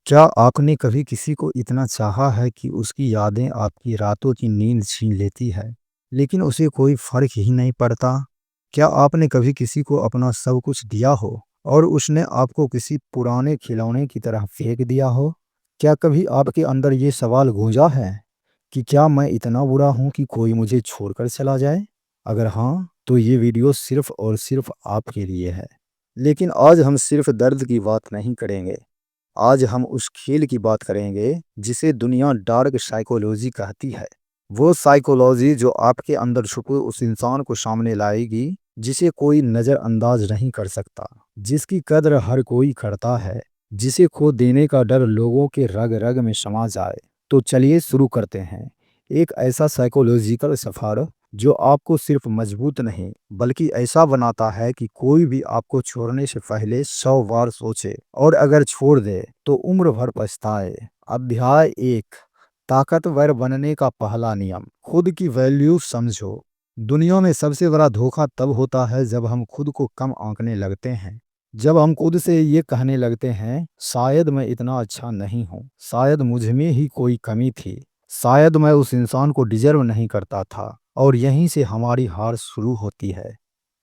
क्या आपने कभी किसी को इतना चाहा है कि उसकी यादें आपकी रातों की नींद छीन लेती है, लेकिन उसे कोई फ़र्क ही नहीं पड़ता? क्या आपने कभी किसी को अपना सब कुछ दिया हो और उसने आपको किसी पुराने खिलौने की तरह फेंक दिया हो? क्या कभी आपके अंदर ये सवाल गूंजा है कि क्या मैं इतना बुरा हूँ कि कोई मुझे छोड़कर चला जाए? अगर हाँ, तो ये वीडियो सिर्फ़ और सिर्फ़ आपके लिए है। लेकिन आज हम सिर्फ़ दर्द की बात नहीं करेंगे। आज हम उस खेल की बात करेंगे जिसे दुनिया डार्क साइकोलॉजी कहती है। वो साइकोलॉजी जो आपके अंदर छुपे उस इंसान को सामने लाएगी जिसे कोई नज़रअंदाज नहीं कर सकता, जिसकी कद्र हर कोई करता है, जिसे खो देने का डर लोगों के रग रग में समा जाए। तो चलिए शुरू करते हैं। एक ऐसा साइकोलॉजिकल सफ़र जो आपको सिर्फ मजबूत नहीं बल्कि ऐसा बनाता है कि कोई भी आपको छोड़ने से पहले 100 बार सोचे और अगर छोड़ दे तो उम्र भर पछताए। अध्याय 1, ताकतवर बनने का पहला नियम। खुद की वैल्यू समझो। दुनिया में सबसे बड़ा धोखा तब होता है जब हम खुद को कम आंकने लगते हैं। जब हम खुद से ये कहने लगते हैं, शायद मैं इतना अच्छा नहीं हूँ, शायद मुझ में ही कोई कमी थी, शायद मैं उस इंसान को डिजर्व नहीं करता था। और यहीं से हमारी हार शुरू होती है।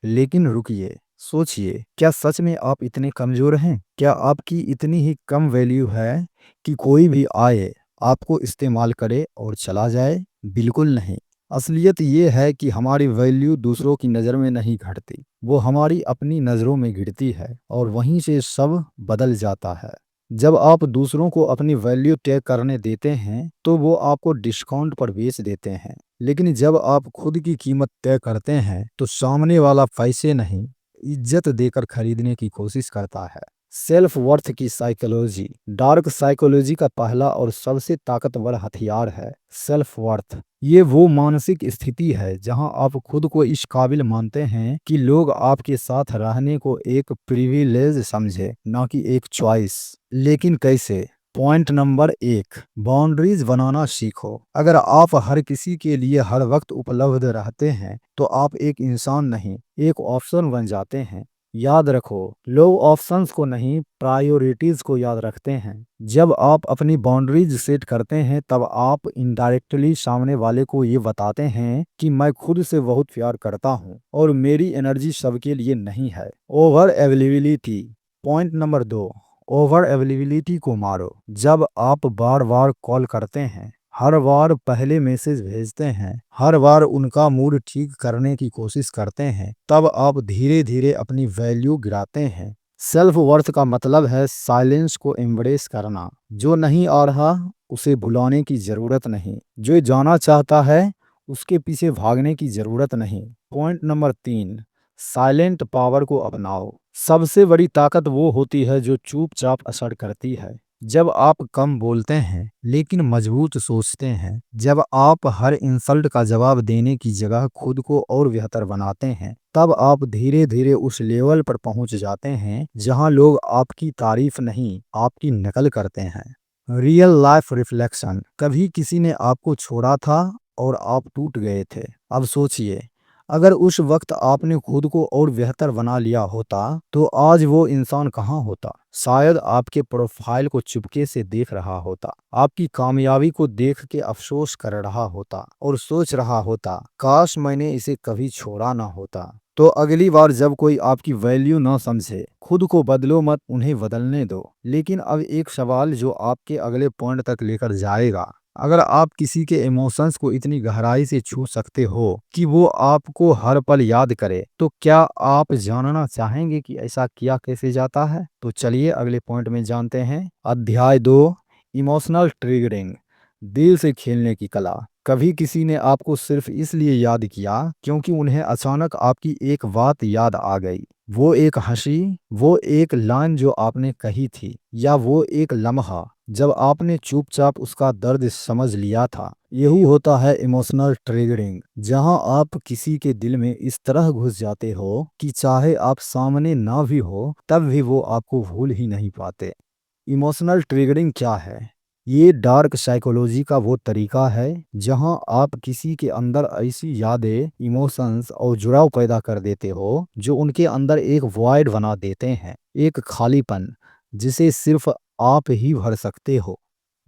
लेकिन रुकिए, सोचिए, क्या सच में आप इतने कमज़ोर हैं? क्या आपकी इतनी ही कम वैल्यू है कि कोई भी आए, आपको इस्तेमाल करे और चला जाए? बिल्कुल नहीं। असलियत ये है कि हमारी वैल्यू दूसरों की नज़र में नहीं घटती, वो हमारी अपनी नज़रों में गिरती है और वहीं से सब बदल जाता है। जब आप दूसरों को अपनी वैल्यू तय करने देते हैं, तो वो आपको डिस्काउंट पर बेच देते हैं। लेकिन जब आप खुद की कीमत तय करते हैं, तो सामने वाला पैसे नहीं, इज्जत देकर खरीदने की कोशिश करता है। सेल्फ वर्थ की साइकोलॉजी। डार्क साइकोलॉजी का पहला और सबसे ताकतवर हथियार है सेल्फ वर्थ। ये वो मानसिक स्थिति है जहां आप खुद को इस काबिल मानते हैं कि लोग आपके साथ रहने को एक प्रिविलेज समझे, ना कि एक चॉइस। लेकिन कैसे? पॉइंट नंबर 1, बाउंड्रीज बनाना सीखो। अगर आप हर किसी के लिए हर वक्त उपलब्ध रहते हैं, तो आप एक इंसान नहीं, एक ऑप्शन बन जाते हैं। याद रखो, लोग ऑप्शंस को नहीं, प्रायोरिटीज को याद रखते हैं। जब आप अपनी बाउंड्रीज सेट करते हैं, तब आप इनडायरेक्टली सामने वाले को ये बताते हैं कि मैं खुद से बहुत प्यार करता हूँ और मेरी एनर्जी सबके लिए नहीं है। Over availability. Point number 2, over availability को मारो। जब आप बार बार कॉल करते हैं, हर बार पहले मैसेज भेजते हैं, हर बार उनका मूड ठीक करने की कोशिश करते हैं, तब आप धीरे धीरे अपनी वैल्यू गिराते हैं। सेल्फ वर्थ का मतलब है साइलेंस को एम्ब्रेस करना। जो नहीं आ रहा उसे भुलाने की जरूरत नहीं, जो जाना चाहता है उसके पीछे भागने की जरूरत नहीं। पॉइंट नंबर 3, साइलेंट पावर को अपनाओ। सबसे बड़ी ताकत वो होती है जो चुपचाप असर करती है। जब आप कम बोलते हैं लेकिन मजबूत सोचते हैं, जब आप हर इंसल्ट का जवाब देने की जगह खुद को और बेहतर बनाते हैं, तब आप धीरे धीरे उस लेवल पर पहुंच जाते हैं जहां लोग आपकी तारीफ नहीं, आपकी नकल करते हैं। Real life reflection. कभी किसी ने आपको छोड़ा था और आप टूट गए थे। अब सोचिए, अगर उस वक्त आपने खुद को और बेहतर बना लिया होता, तो आज वो इंसान कहाँ होता? शायद आपके प्रोफाइल को चुपके से देख रहा होता, आपकी कामयाबी को देख के अफसोस कर रहा होता और सोच रहा होता, काश मैंने इसे कभी छोड़ा ना होता। तो अगली बार जब कोई आपकी वैल्यू ना समझे, खुद को बदलो मत, उन्हें बदलने दो। लेकिन अब एक सवाल जो आपके अगले पॉइंट तक लेकर जाएगा। अगर आप किसी के इमोशंस को इतनी गहराई से छू सकते हो कि वो आपको हर पल याद करे, तो क्या आप जानना चाहेंगे कि ऐसा किया कैसे जाता है? तो चलिए अगले पॉइंट में जानते हैं। अध्याय 2, इमोशनल ट्रिगरिंग। दिल से खेलने की कला। कभी किसी ने आपको सिर्फ इसलिए याद किया क्योंकि उन्हें अचानक आपकी एक बात याद आ गई। वो एक हंसी, वो एक लाइन जो आपने कही थी, या वो एक लम्हा जब आपने चुपचाप उसका दर्द समझ लिया था। यही होता है इमोशनल ट्रिगरिंग, जहां आप किसी के दिल में इस तरह घुस जाते हो कि चाहे आप सामने ना भी हो, तब भी वो आपको भूल ही नहीं पाते। इमोशनल ट्रिगरिंग क्या है? ये डार्क साइकोलॉजी का वो तरीका है जहां आप किसी के अंदर ऐसी यादें, इमोशंस और जुड़ाव पैदा कर देते हो जो उनके अंदर एक वॉइड बना देते हैं, एक खालीपन जिसे सिर्फ आप ही भर सकते हो।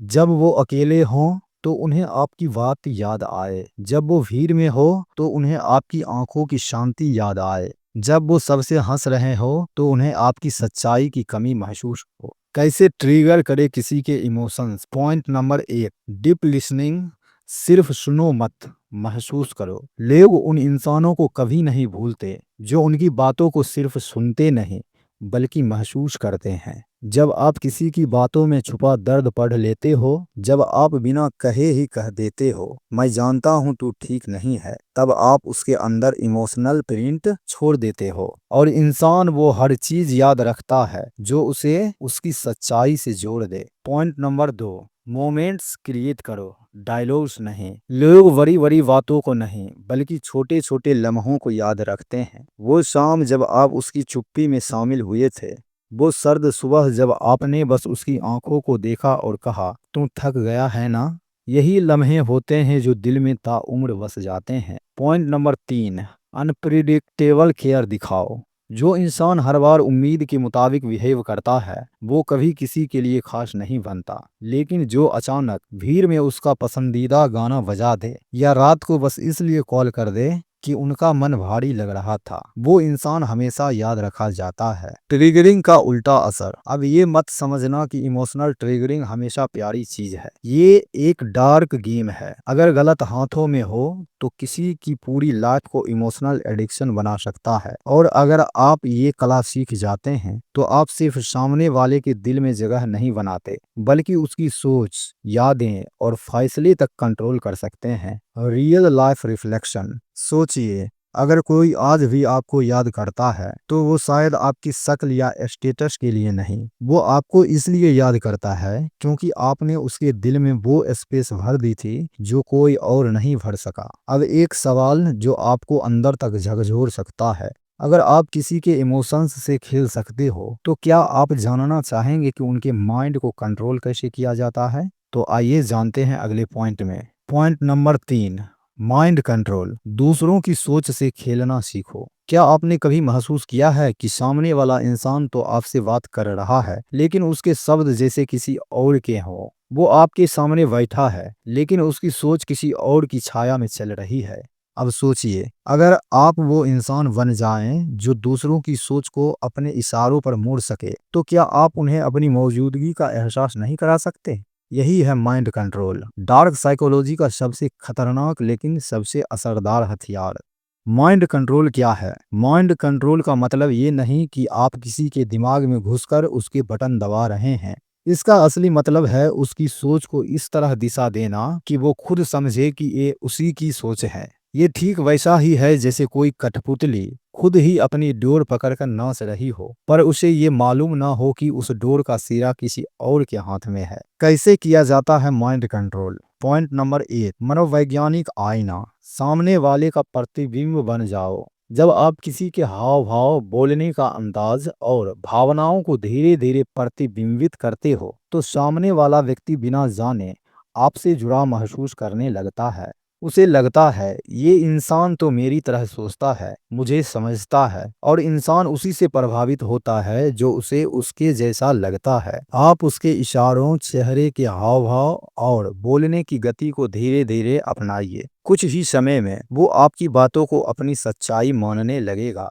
जब वो अकेले हों तो उन्हें आपकी बात याद आए, जब वो भीड़ में हो तो उन्हें आपकी आंखों की शांति याद आए, जब वो सबसे हंस रहे हो तो उन्हें आपकी सच्चाई की कमी महसूस हो। कैसे ट्रिगर करे किसी के emotions? Point number 1, deep listening. सिर्फ सुनो मत, महसूस करो। लोग उन इंसानों को कभी नहीं भूलते जो उनकी बातों को सिर्फ सुनते नहीं बल्कि महसूस करते हैं। जब आप किसी की बातों में छुपा दर्द पढ़ लेते हो, जब आप बिना कहे ही कह देते हो मैं जानता हूँ तू ठीक नहीं है, तब आप उसके अंदर इमोशनल प्रिंट छोड़ देते हो। और इंसान वो हर चीज याद रखता है जो उसे उसकी सच्चाई से जोड़ दे। पॉइंट नंबर 2, मोमेंट्स क्रिएट करो, डायलॉग्स नहीं। लोग बड़ी बड़ी बातों को नहीं बल्कि छोटे छोटे लम्हों को याद रखते हैं। वो शाम जब आप उसकी चुप्पी में शामिल हुए थे, वो सर्द सुबह जब आपने बस उसकी आंखों को देखा और कहा तू थक गया है ना। यही लम्हे होते हैं जो दिल में ताउम्र बस जाते हैं। पॉइंट नंबर 3, अनप्रिडिक्टेबल केयर दिखाओ। जो इंसान हर बार उम्मीद के मुताबिक बिहेव करता है वो कभी किसी के लिए खास नहीं बनता, लेकिन जो अचानक भीड़ में उसका पसंदीदा गाना बजा दे या रात को बस इसलिए कॉल कर दे कि उनका मन भारी लग रहा था, वो इंसान हमेशा याद रखा जाता है। ट्रिगरिंग का उल्टा असर। अब ये मत समझना कि इमोशनल ट्रिगरिंग हमेशा प्यारी चीज है। ये एक डार्क गेम है। अगर गलत हाथों में हो तो किसी की पूरी लाइफ को इमोशनल एडिक्शन बना सकता है। और अगर आप ये कला सीख जाते हैं तो आप सिर्फ सामने वाले के दिल में जगह नहीं बनाते बल्कि उसकी सोच, यादें और फैसले तक कंट्रोल कर सकते हैं। Real life reflection. सोचिए, अगर कोई आज भी आपको याद करता है तो वो शायद आपकी शक्ल या स्टेटस के लिए नहीं, वो आपको इसलिए याद करता है क्योंकि आपने उसके दिल में वो स्पेस भर दी थी जो कोई और नहीं भर सका। अब एक सवाल जो आपको अंदर तक झकझोर सकता है, अगर आप किसी के इमोशंस से खेल सकते हो तो क्या आप जानना चाहेंगे कि उनके माइंड को कंट्रोल कैसे किया जाता है? तो आइए जानते हैं अगले पॉइंट में। Point number 3, mind control. दूसरों की सोच से खेलना सीखो। क्या आपने कभी महसूस किया है कि सामने वाला इंसान तो आपसे बात कर रहा है लेकिन उसके शब्द जैसे किसी और के हों? वो आपके सामने बैठा है लेकिन उसकी सोच किसी और की छाया में चल रही है। अब सोचिए, अगर आप वो इंसान बन जाएं जो दूसरों की सोच को अपने इशारों पर मोड़ सके, तो क्या आप उन्हें अपनी मौजूदगी का एहसास नहीं करा सकते? यही है माइंड कंट्रोल, डार्क साइकोलॉजी का सबसे खतरनाक लेकिन सबसे असरदार हथियार। माइंड कंट्रोल क्या है? माइंड कंट्रोल का मतलब ये नहीं कि आप किसी के दिमाग में घुसकर उसके बटन दबा रहे हैं। इसका असली मतलब है उसकी सोच को इस तरह दिशा देना कि वो खुद समझे कि ये उसी की सोच है। ये ठीक वैसा ही है जैसे कोई कठपुतली खुद ही अपनी डोर पकड़कर नाच रही हो पर उसे ये मालूम ना हो कि उस डोर का सिरा किसी और के हाथ में है। कैसे किया जाता है माइंड कंट्रोल? पॉइंट नंबर 1, मनोवैज्ञानिक आईना। सामने वाले का प्रतिबिंब बन जाओ। जब आप किसी के हाव भाव, बोलने का अंदाज और भावनाओं को धीरे धीरे प्रतिबिंबित करते हो तो सामने वाला व्यक्ति बिना जाने आपसे जुड़ा महसूस करने लगता है। उसे लगता है ये इंसान तो मेरी तरह सोचता है, मुझे समझता है, और इंसान उसी से प्रभावित होता है जो उसे उसके जैसा लगता है। आप उसके इशारों, चेहरे के हाव भाव और बोलने की गति को धीरे धीरे अपनाइए। कुछ ही समय में वो आपकी बातों को अपनी सच्चाई मानने लगेगा।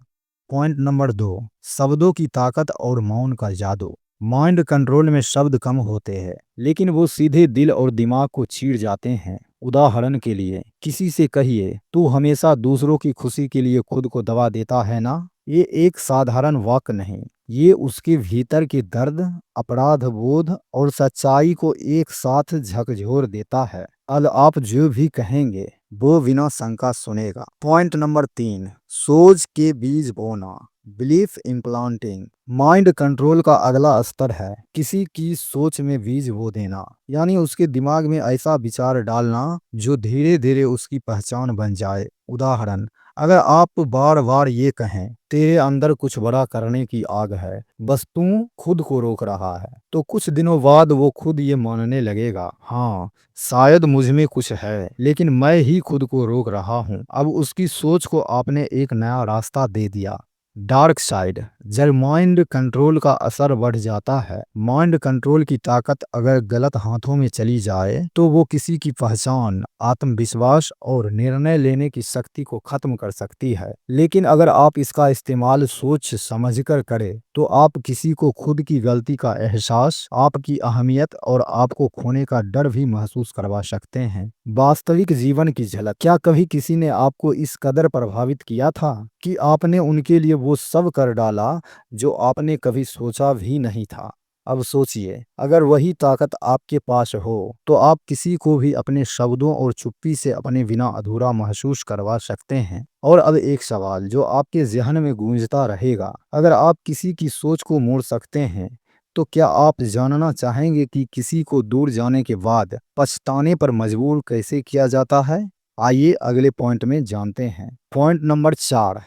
पॉइंट नंबर 2, शब्दों की ताकत और मौन का जादू। माइंड कंट्रोल में शब्द कम होते हैं लेकिन वो सीधे दिल और दिमाग को चीर जाते हैं। उदाहरण के लिए किसी से कहिए तू हमेशा दूसरों की खुशी के लिए खुद को दबा देता है ना। ये एक साधारण वाक्य नहीं, ये उसके भीतर के दर्द, अपराध बोध और सच्चाई को एक साथ झकझोर देता है। अब आप जो भी कहेंगे वो बिना शंका सुनेगा। पॉइंट नंबर 3, सोच के बीज बोना, बिलीफ इम्प्लांटिंग। माइंड कंट्रोल का अगला स्तर है किसी की सोच में बीज बो देना, यानी उसके दिमाग में ऐसा विचार डालना जो धीरे धीरे उसकी पहचान बन जाए। उदाहरण, अगर आप बार बार ये कहें तेरे अंदर कुछ बड़ा करने की आग है, बस तू खुद को रोक रहा है, तो कुछ दिनों बाद वो खुद ये मानने लगेगा, हाँ शायद मुझ में कुछ है लेकिन मैं ही खुद को रोक रहा हूँ। अब उसकी सोच को आपने एक नया रास्ता दे दिया। Dark side. जब माइंड कंट्रोल का असर बढ़ जाता है, माइंड कंट्रोल की ताकत अगर गलत हाथों में चली जाए तो वो किसी की पहचान, आत्मविश्वास और निर्णय लेने की शक्ति को खत्म कर सकती है। लेकिन अगर आप इसका इस्तेमाल सोच समझकर करें तो आप किसी को खुद की गलती का एहसास, आपकी अहमियत और आपको खोने का डर भी महसूस करवा सकते हैं। वास्तविक जीवन की झलक। क्या कभी किसी ने आपको इस कदर प्रभावित किया था कि आपने उनके लिए वो सब कर डाला जो आपने कभी सोचा भी नहीं था? अब सोचिए, अगर वही ताकत आपके पास हो तो आप किसी को भी अपने शब्दों और चुप्पी से अपने बिना अधूरा महसूस करवा सकते हैं। और अब एक सवाल जो आपके ज़हन में गूंजता रहेगा, अगर आप किसी की सोच को मोड़ सकते हैं तो क्या आप जानना चाहेंगे कि किसी को दूर जाने के बाद पछताने पर मजबूर कैसे किया जाता है? आइए अगले पॉइंट में जानते हैं। पॉइंट नंबर 4,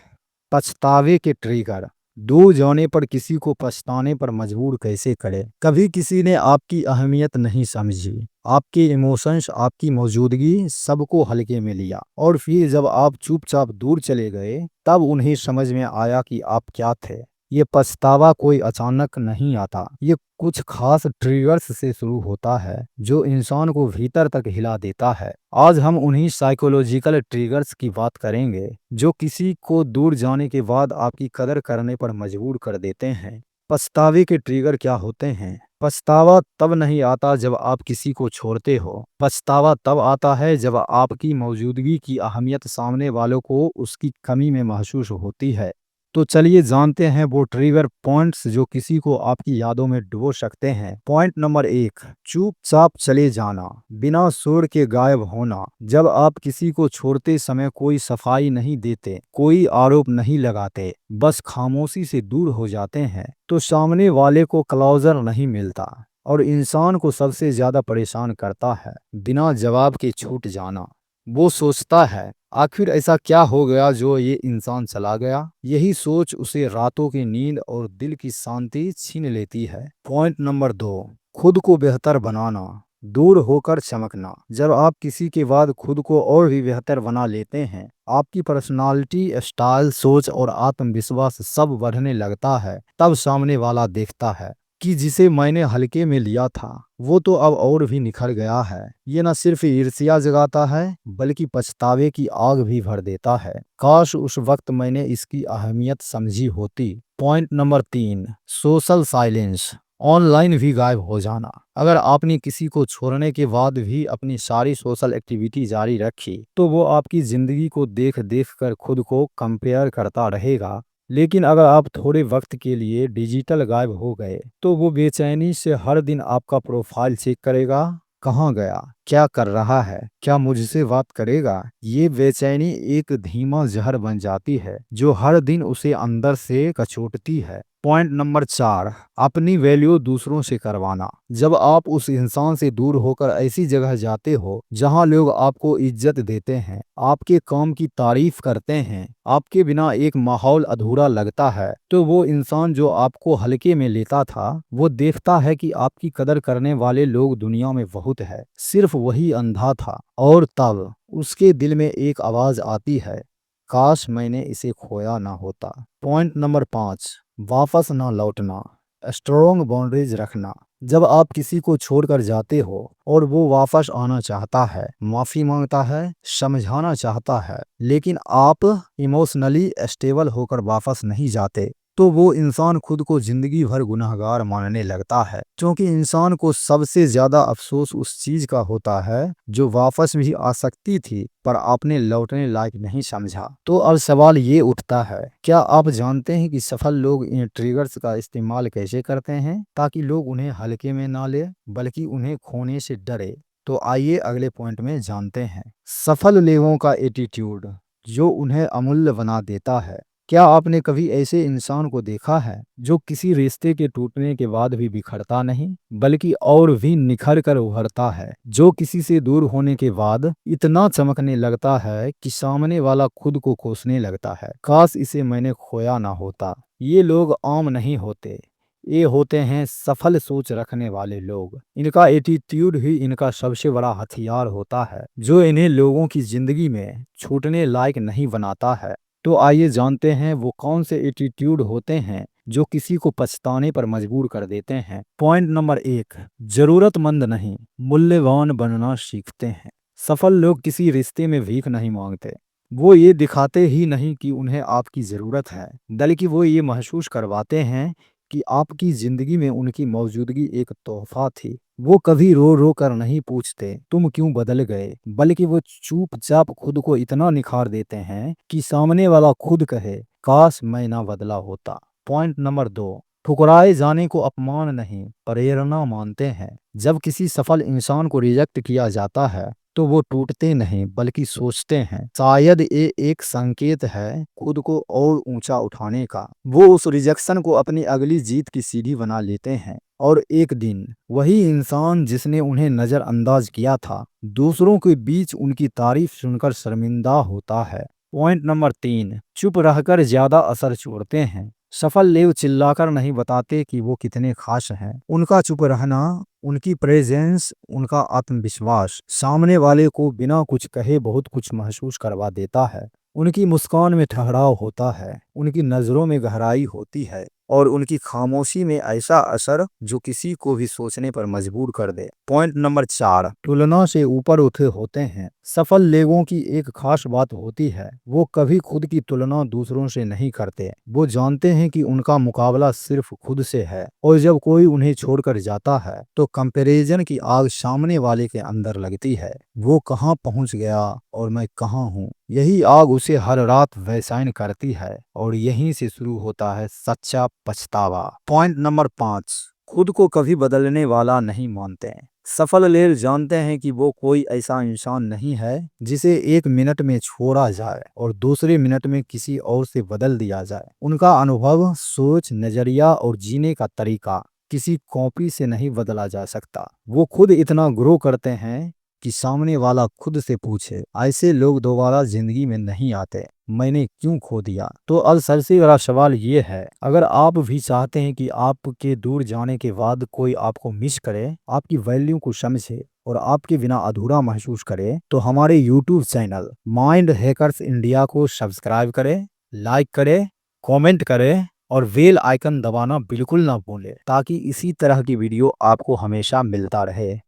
पछतावे के ट्रिगर। दूर जाने पर किसी को पछताने पर मजबूर कैसे करें? कभी किसी ने आपकी अहमियत नहीं समझी, आपके इमोशंस, आपकी मौजूदगी सबको हल्के में लिया और फिर जब आप चुपचाप दूर चले गए तब उन्हें समझ में आया कि आप क्या थे। ये पछतावा कोई अचानक नहीं आता, ये कुछ खास ट्रिगर्स से शुरू होता है जो इंसान को भीतर तक हिला देता है। आज हम उन्हीं साइकोलॉजिकल ट्रिगर्स की बात करेंगे जो किसी को दूर जाने के बाद आपकी कदर करने पर मजबूर कर देते हैं। पछतावे के ट्रिगर क्या होते हैं? पछतावा तब नहीं आता जब आप किसी को छोड़ते हो, पछतावा तब आता है जब आपकी मौजूदगी की अहमियत सामने वालों को उसकी कमी में महसूस होती है। तो चलिए जानते हैं वो ट्रिगर पॉइंट्स जो किसी को आपकी यादों में डुबो सकते हैं। पॉइंट नंबर 1, चुपचाप चले जाना, बिना शोर के गायब होना। जब आप किसी को छोड़ते समय कोई सफाई नहीं देते, कोई आरोप नहीं लगाते, बस खामोशी से दूर हो जाते हैं, तो सामने वाले को क्लोजर नहीं मिलता और इंसान को सबसे ज्यादा परेशान करता है बिना जवाब के छूट जाना। वो सोचता है आखिर ऐसा क्या हो गया जो ये इंसान चला गया। यही सोच उसे रातों की नींद और दिल की शांति छीन लेती है। पॉइंट नंबर 2, खुद को बेहतर बनाना, दूर होकर चमकना। जब आप किसी के बाद खुद को और भी बेहतर बना लेते हैं, आपकी पर्सनालिटी, स्टाइल, सोच और आत्मविश्वास सब बढ़ने लगता है, तब सामने वाला देखता है कि जिसे मैंने हल्के में लिया था वो तो अब और भी निखर गया है। ये न सिर्फ ईर्ष्या जगाता है बल्कि पछतावे की आग भी भर देता है। काश उस वक्त मैंने इसकी अहमियत समझी होती। Point number 3, social silence, online भी गायब हो जाना। अगर आपने किसी को छोड़ने के बाद भी अपनी सारी सोशल एक्टिविटी जारी रखी तो वो आपकी जिंदगी को देख देख कर खुद को कंपेयर करता रहेगा। लेकिन अगर आप थोड़े वक्त के लिए डिजिटल गायब हो गए तो वो बेचैनी से हर दिन आपका प्रोफाइल चेक करेगा, कहाँ गया, क्या कर रहा है, क्या मुझसे बात करेगा। ये बेचैनी एक धीमा जहर बन जाती है जो हर दिन उसे अंदर से कचोटती है। पॉइंट नंबर 4, अपनी वैल्यू दूसरों से करवाना। जब आप उस इंसान से दूर होकर ऐसी जगह जाते हो जहां लोग आपको इज्जत देते हैं, आपके काम की तारीफ करते हैं, आपके बिना एक माहौल अधूरा लगता है, तो वो इंसान जो आपको हल्के में लेता था वो देखता है कि आपकी कदर करने वाले लोग दुनिया में बहुत है, सिर्फ वही अंधा था। और तब उसके दिल में एक आवाज आती है, काश मैंने इसे खोया ना होता। पॉइंट नंबर 5, वापस ना लौटना, स्ट्रॉन्ग बाउंड्रीज रखना। जब आप किसी को छोड़कर जाते हो और वो वापस आना चाहता है, माफी मांगता है, समझाना चाहता है, लेकिन आप इमोशनली स्टेबल होकर वापस नहीं जाते, तो वो इंसान खुद को जिंदगी भर गुनहगार मानने लगता है। क्योंकि इंसान को सबसे ज्यादा अफसोस उस चीज का होता है जो वापस भी आ सकती थी पर आपने लौटने लायक नहीं समझा। तो अब सवाल ये उठता है, क्या आप जानते हैं कि सफल लोग इन ट्रिगर्स का इस्तेमाल कैसे करते हैं ताकि लोग उन्हें हल्के में ना ले बल्कि उन्हें खोने से डरे? तो आइए अगले पॉइंट में जानते हैं, सफल लोगों का एटीट्यूड जो उन्हें अमूल्य बना देता है। क्या आपने कभी ऐसे इंसान को देखा है जो किसी रिश्ते के टूटने के बाद भी बिखरता नहीं बल्कि और भी निखर कर उभरता है, जो किसी से दूर होने के बाद इतना चमकने लगता है कि सामने वाला खुद को कोसने लगता है, काश इसे मैंने खोया ना होता। ये लोग आम नहीं होते, ये होते हैं सफल सोच रखने वाले लोग। इनका एटीट्यूड ही इनका सबसे बड़ा हथियार होता है जो इन्हें लोगों की जिंदगी में छूटने लायक नहीं बनाता है। तो आइए जानते हैं वो कौन से एटीट्यूड होते हैं जो किसी को पछताने पर मजबूर कर देते हैं। पॉइंट नंबर 1, जरूरतमंद नहीं, मूल्यवान बनना सीखते हैं। सफल लोग किसी रिश्ते में भीख नहीं मांगते। वो ये दिखाते ही नहीं कि उन्हें आपकी जरूरत है, बल्कि वो ये महसूस करवाते हैं कि आपकी जिंदगी में उनकी मौजूदगी एक तोहफा थी। वो कभी रो रो कर नहीं पूछते तुम क्यों बदल गए, बल्कि वो चुपचाप खुद को इतना निखार देते हैं कि सामने वाला खुद कहे काश मैं ना बदला होता। पॉइंट नंबर 2, ठुकराए जाने को अपमान नहीं प्रेरणा मानते हैं। जब किसी सफल इंसान को रिजेक्ट किया जाता है तो वो टूटते नहीं बल्कि सोचते हैं शायद ये एक संकेत है खुद को और ऊंचा उठाने का। वो उस रिजेक्शन को अपनी अगली जीत की सीढ़ी बना लेते हैं और एक दिन वही इंसान जिसने उन्हें नजरअंदाज किया था दूसरों के बीच उनकी तारीफ सुनकर शर्मिंदा होता है। पॉइंट नंबर 3, चुप रहकर ज्यादा असर छोड़ते हैं। सफल लोग चिल्लाकर नहीं बताते कि वो कितने खास हैं। उनका चुप रहना, उनकी प्रेजेंस, उनका आत्मविश्वास सामने वाले को बिना कुछ कहे बहुत कुछ महसूस करवा देता है। उनकी मुस्कान में ठहराव होता है, उनकी नजरों में गहराई होती है और उनकी खामोशी में ऐसा असर जो किसी को भी सोचने पर मजबूर कर दे। पॉइंट नंबर 4, तुलना से ऊपर उठे होते हैं। सफल लोगों की एक खास बात होती है, वो कभी खुद की तुलना दूसरों से नहीं करते। वो जानते हैं कि उनका मुकाबला सिर्फ खुद से है और जब कोई उन्हें छोड़कर जाता है तो कंपैरिजन की आग सामने वाले के अंदर लगती है। वो कहाँ पहुंच गया और मैं कहाँ हूँ, यही आग उसे हर रात बेचैन करती है और यहीं से शुरू होता है सच्चा पछतावा। पॉइंट नंबर 5, खुद को कभी बदलने वाला नहीं मानते। सफल लोग जानते हैं कि वो कोई ऐसा इंसान नहीं है जिसे एक मिनट में छोड़ा जाए और दूसरे मिनट में किसी और से बदल दिया जाए। उनका अनुभव, सोच, नजरिया और जीने का तरीका किसी कॉपी से नहीं बदला जा सकता। वो खुद इतना ग्रो करते हैं कि सामने वाला खुद से पूछे ऐसे लोग दोबारा जिंदगी में नहीं आते, मैंने क्यों खो दिया। तो अब सबसे बड़ा सवाल ये है, अगर आप भी चाहते हैं कि आपके दूर जाने के बाद कोई आपको मिस करे, आपकी वैल्यू को समझे और आपके बिना अधूरा महसूस करे, तो हमारे YouTube channel mind hackers India को सब्सक्राइब करें, लाइक करें, कमेंट करें और बेल आइकन दबाना बिल्कुल ना भूलें ताकि इसी तरह की वीडियो आपको हमेशा मिलता रहे।